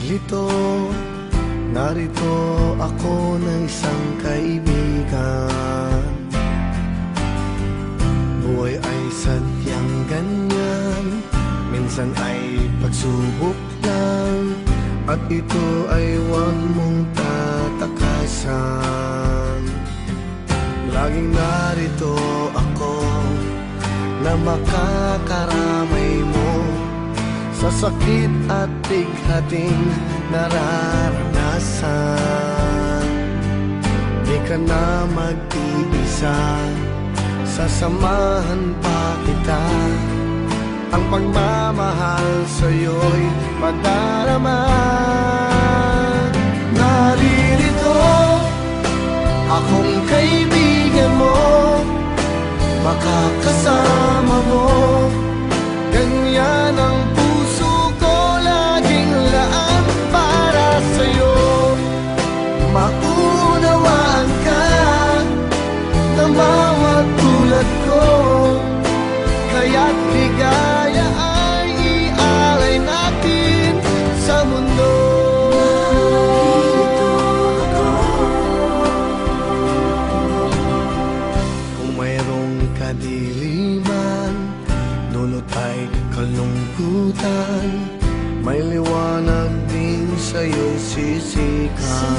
nalilito, narito ako ng isang kaibigan. Buhay ay sadyang ganyan, minsan ay pagsubok lang, at ito ay huwag mong tatakasan. Laging narito ako na makakaramay mo sa sakit at bighating nararanasan. Di ka na mag-iisa, sasamahan pa kita. Ang pagmamahal sa'yo'y padarama. Naririto akong kaibigan mo, makakasama mo. Ganyan ang puso ko, laging laan para sa'yo. Maunawaan ka na bawat tulad ko, kaya't ligaya ay ialay natin sa mundo. Kung mayroong kadiliman, dulot ay kalungkutan, may liwanag din sa'yo sisikan.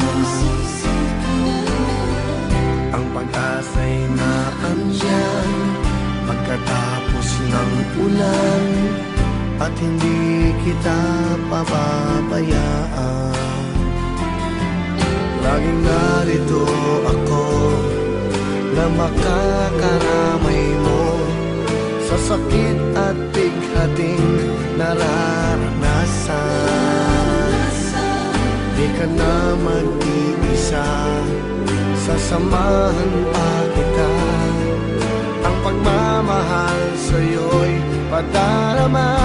Ang pag-asa'y naandyan pagkatapos ng ulan, at hindi kita pababayaan. Laging narito ako na makakaramay mo sa sakit at bighating nararanasan. Di ka na mag-iisa, sasamahan pa kita. Ang pagmamahal sa'yo'y padarama.